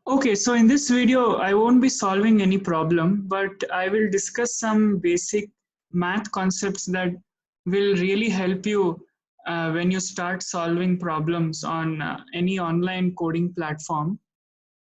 Okay, so in this video, I won't be solving any problem, but I will discuss some basic math concepts that will really help you when you start solving problems on any online coding platform.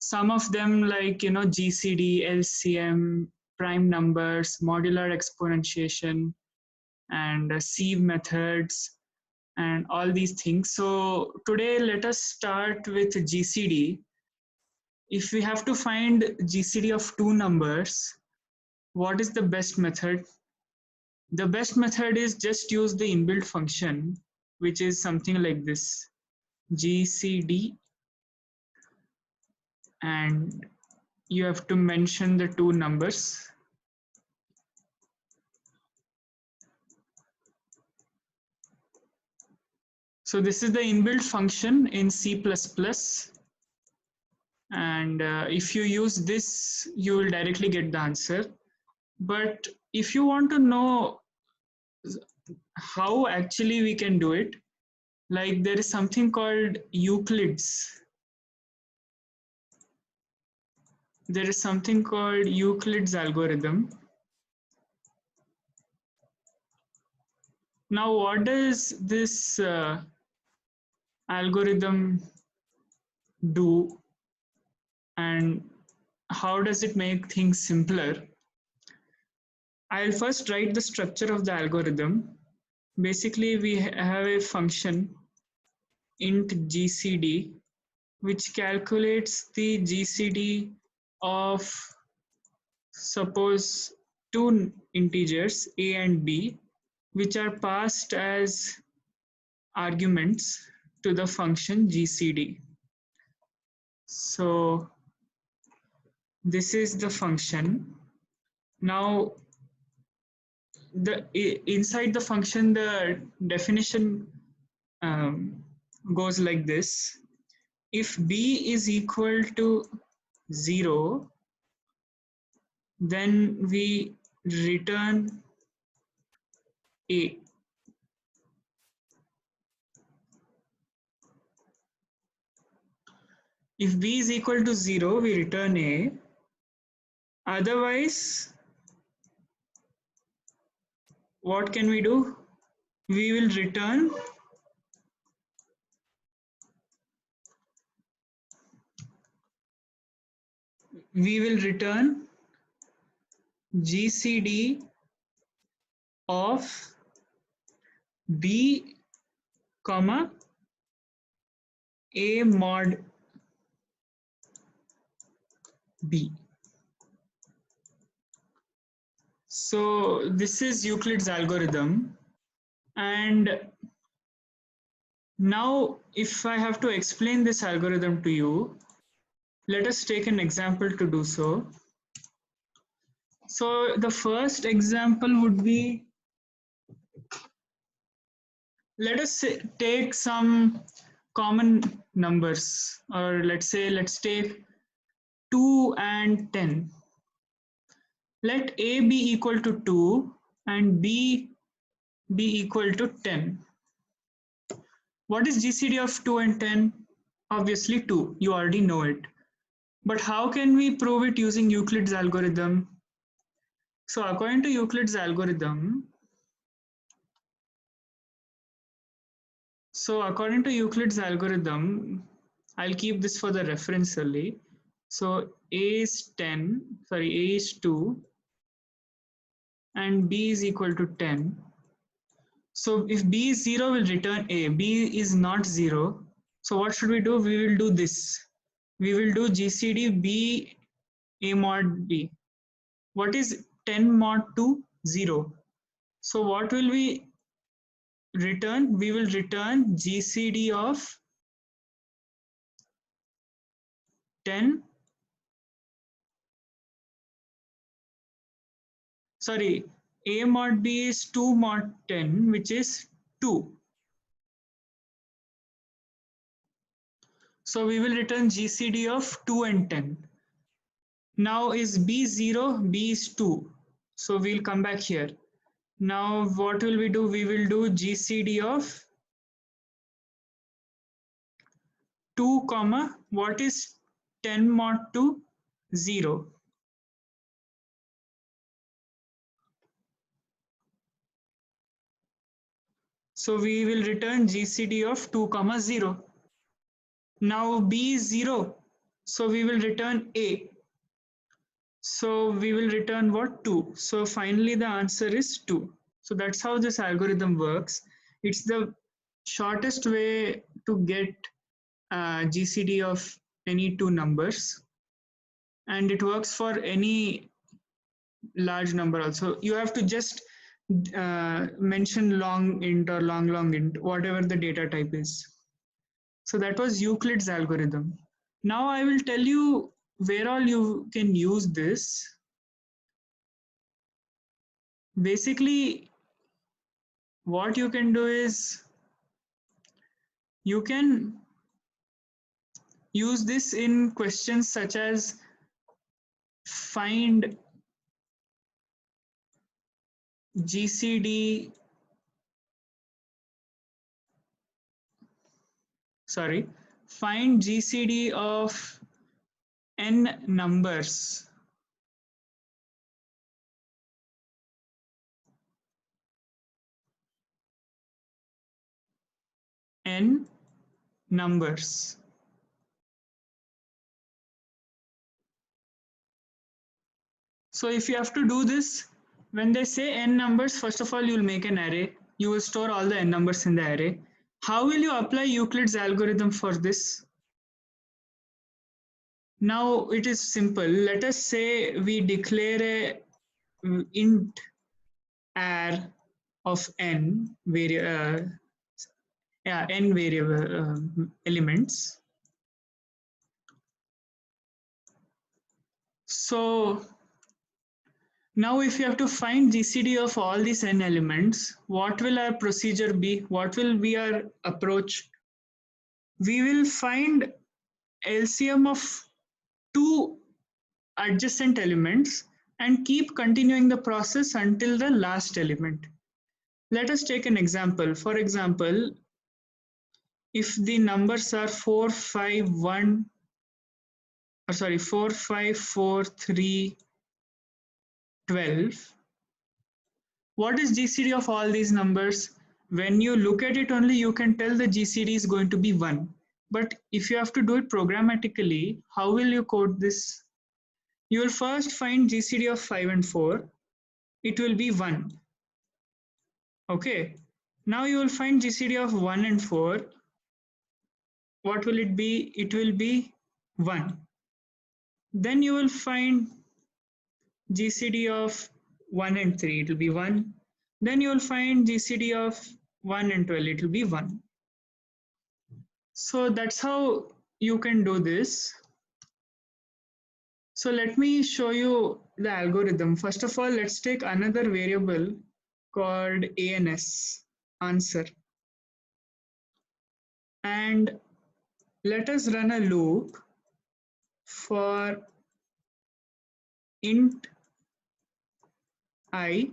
Some of them like, GCD, LCM, prime numbers, modular exponentiation, and sieve methods, and all these things. So today, let us start with GCD. If we have to find GCD of two numbers, what is the best method? The best method is just use the inbuilt function, which is something like this: GCD, and you have to mention the two numbers. So this is the inbuilt function in C++, and if you use this, you will directly get the answer. But if you want to know how actually we can do it, like there is something called Euclid's. There is something called Euclid's algorithm. Now, what does this algorithm do, and how does it make things simpler? I'll first write the structure of the algorithm. Basically, we have a function int GCD which calculates the GCD of, suppose, two integers a and b, which are passed as arguments to the function GCD. So this is the function. Now, inside the function, the definition goes like this: if b is equal to 0, then we return a. If b is equal to 0, we return a. Otherwise, what can we do? We will return GCD of b comma a mod b. So this is Euclid's algorithm. And now if I have to explain this algorithm to you, let us take an example to do so. So the first example would be, let us take some common numbers, or let's take 2 and 10. Let a be equal to 2 and b be equal to 10. What is GCD of 2 and 10? Obviously 2, you already know it. But how can we prove it using Euclid's algorithm? So according to Euclid's algorithm, I'll keep this for the reference only. So a is 2 and b is equal to 10. So if b is 0, we'll return a. B is not 0. So what should we do? We will do this. We will do GCD b a mod b. What is 10 mod 2? 0. So what will we return? We will return GCD of 10. Sorry, a mod b is 2 mod 10, which is 2. So we will return GCD of 2 and 10. Now is b 0, b is 2. So we'll come back here. Now what will we do? We will do GCD of 2 comma, what is 10 mod to 0. So we will return GCD of 2 comma 0. Now B is 0. So we will return A. So we will return what? 2. So finally the answer is 2. So that's how this algorithm works. It's the shortest way to get GCD of any two numbers, and it works for any large number also. You have to just mention long int or long int, whatever the data type is. So that was Euclid's algorithm. Now I will tell you where all you can use this. Basically, what you can do is you can use this in questions such as find GCD, find GCD of n numbers. N numbers. So if you have to do this, when they say n numbers, first of all, you'll make an array. You will store all the n numbers in the array. How will you apply Euclid's algorithm for this? Now it is simple. Let us say we declare a int ar of n n variable elements. So now if you have to find GCD of all these n elements, what will our procedure be? What will be our approach? We will find LCM of two adjacent elements and keep continuing the process until the last element. Let us take an example. For example, if the numbers are 4, 5, 1, 4, 5, 4, 3, 12. What is GCD of all these numbers? When you look at it only, you can tell the GCD is going to be 1. But if you have to do it programmatically, how will you code this? You will first find GCD of 5 and 4. It will be 1. Okay. Now you will find GCD of 1 and 4. What will it be? It will be 1. Then you will find GCD of 1 and 3. It will be 1. Then you will find GCD of 1 and 12. It will be 1. So that's how you can do this. So let me show you the algorithm. First of all, let's take another variable called ANS, answer. And let us run a loop for int I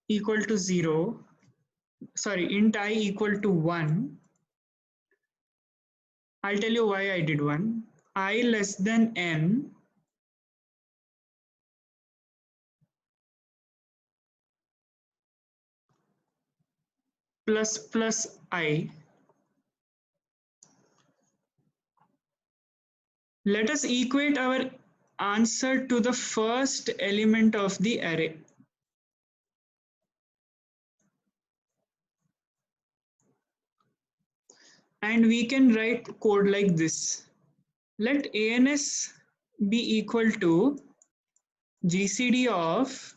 equal to 0, int I equal to 1. I'll tell you why I did 1. I less than n plus I. Let us equate our answer to the first element of the array. And we can write code like this. Let ANS be equal to GCD of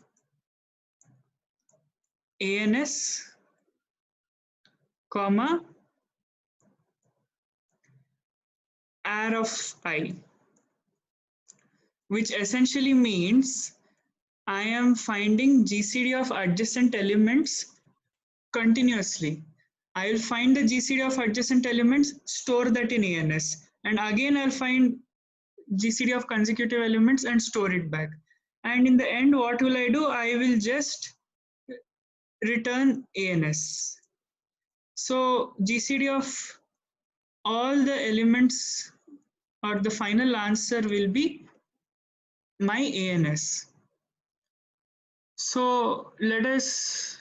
ANS, comma, ar of I, which essentially means I am finding GCD of adjacent elements continuously. I will find the GCD of adjacent elements, store that in ANS, and again I'll find GCD of consecutive elements and store it back. And in the end, what will I do? I will just return ANS. So GCD of all the elements or the final answer will be my ANS. So let us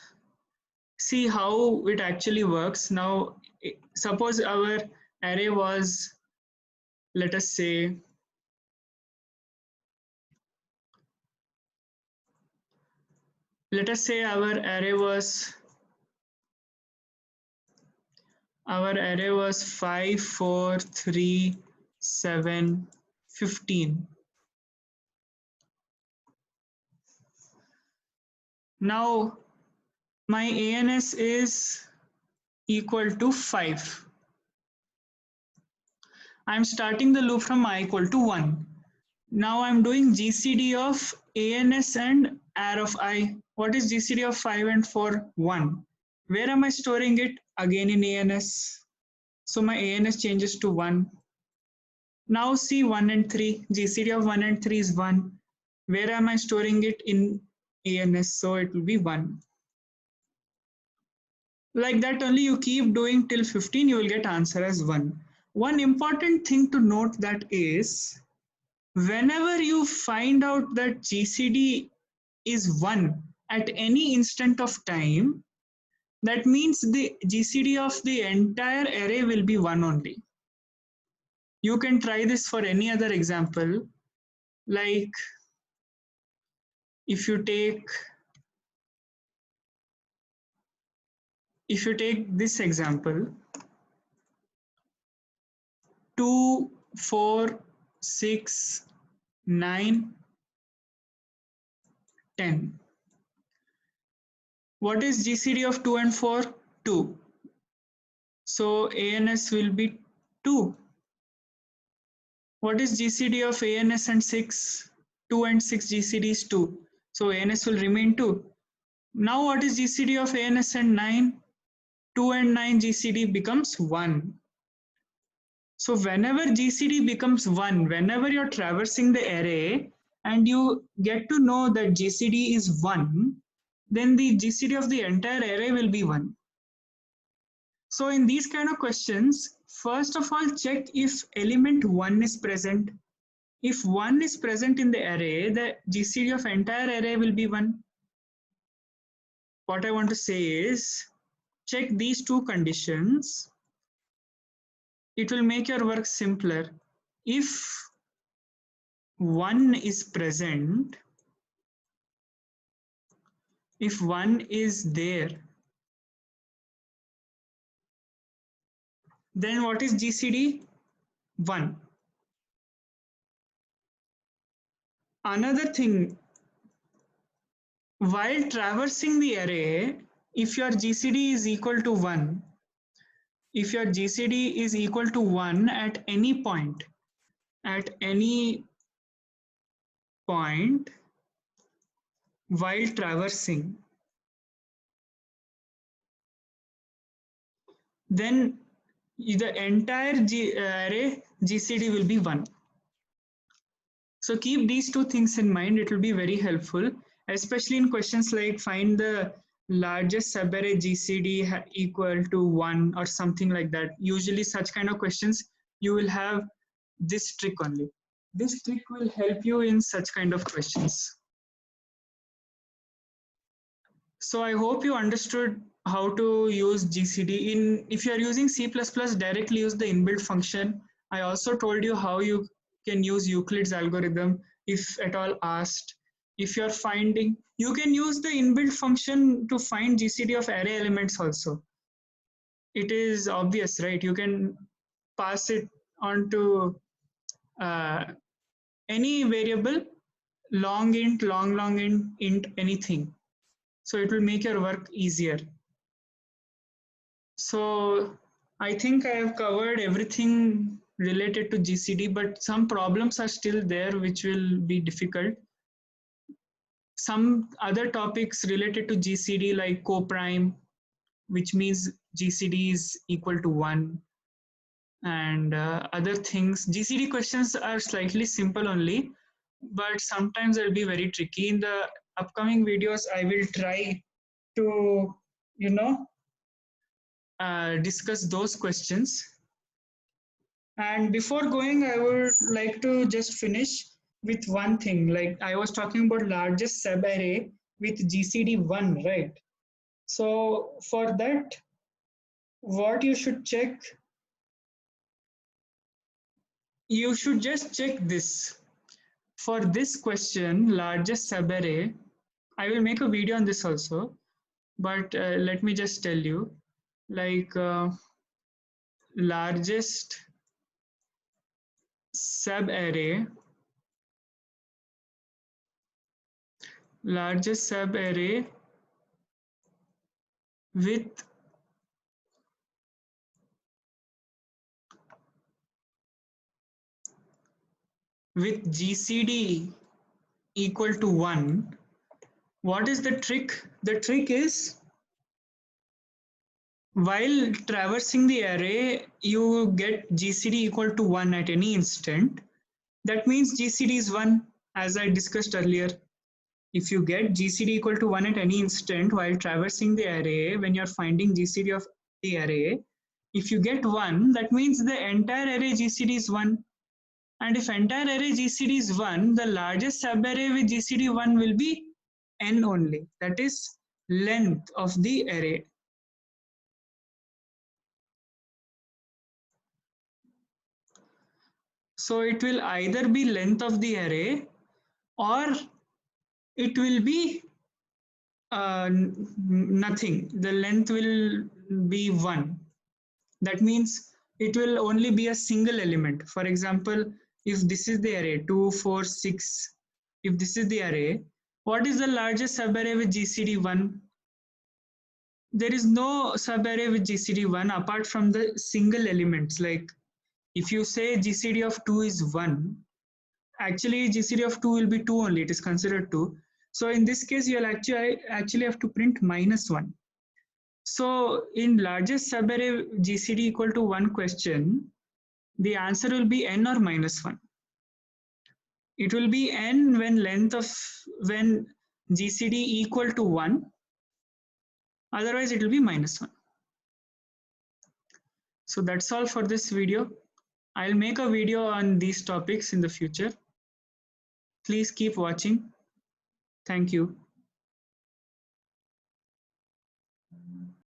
see how it actually works. Now, suppose our array was, let us say, our array was 5, 4, 3, 7, 15. Now my ANS is equal to 5. I'm starting the loop from I equal to 1. Now I'm doing GCD of ANS and AR of I. What is GCD of 5 and 4? 1. Where am I storing it? Again in ANS. So my ANS changes to 1. Now see 1 and 3. GCD of 1 and 3 is 1. Where am I storing it? In ANS. So it will be 1. Like that only you keep doing till 15, you will get answer as 1. One important thing to note that is, whenever you find out that GCD is 1 at any instant of time, that means the GCD of the entire array will be 1 only. You can try this for any other example, like if you take this example, 2, 4, 6, 9, 10. What is GCD of 2 and 4? 2. So ANS will be 2. What is GCD of ANS and 6? 2 and 6 GCD is 2. So ANS will remain 2. Now what is GCD of ANS and 9? 2 and 9 GCD becomes 1. So whenever GCD becomes 1, whenever you're traversing the array and you get to know that GCD is 1, then the GCD of the entire array will be 1. So in these kind of questions, first of all, check if element 1 is present. If 1 is present in the array, the GCD of entire array will be 1. What I want to say is, check these two conditions. It will make your work simpler. If 1 is present, if 1 is there, then what is GCD? 1. Another thing, while traversing the array, if your GCD is equal to 1, if your GCD is equal to 1 at any point while traversing, then the entire array GCD will be 1. So keep these two things in mind. It will be very helpful, especially in questions like find the largest subarray GCD equal to 1 or something like that. Usually such kind of questions, you will have this trick only. This trick will help you in such kind of questions. So I hope you understood how to use GCD. If you are using C++, directly use the inbuilt function. I also told you how you can use Euclid's algorithm if at all asked. If you're finding, you can use the inbuilt function to find GCD of array elements also. It is obvious, right? You can pass it on to any variable, long int, long int, anything. So it will make your work easier. So I think I have covered everything related to GCD, but some problems are still there which will be difficult. Some other topics related to GCD like coprime, which means GCD is equal to 1, and other things. GCD questions are slightly simple only, but sometimes they'll be very tricky. In the upcoming videos, I will try to, discuss those questions. And before going, I would like to just finish with one thing. Like I was talking about largest subarray with GCD1, right? So for that, what you should check, you should just check this. For this question, largest subarray, I will make a video on this also, but let me just tell you, like largest subarray, largest subarray with GCD equal to 1. What is the trick? The trick is while traversing the array, you get GCD equal to 1 at any instant. That means GCD is 1, as I discussed earlier. If you get GCD equal to 1 at any instant while traversing the array, when you're finding GCD of the array, if you get 1, that means the entire array GCD is 1. And if entire array GCD is 1, the largest subarray with GCD 1 will be n only. That is length of the array. So it will either be length of the array or it will be nothing. The length will be 1. That means it will only be a single element. For example, if this is the array 2, 4, 6, if this is the array, what is the largest subarray with GCD 1? There is no subarray with GCD 1 apart from the single elements. Like if you say GCD of 2 is 1, actually GCD of 2 will be 2 only, it is considered 2. So in this case, you'll actually have to print -1. So in largest subarray GCD equal to 1 question, the answer will be n or -1. It will be n when GCD equal to 1, otherwise it will be -1. So that's all for this video. I'll make a video on these topics in the future. Please keep watching. Thank you.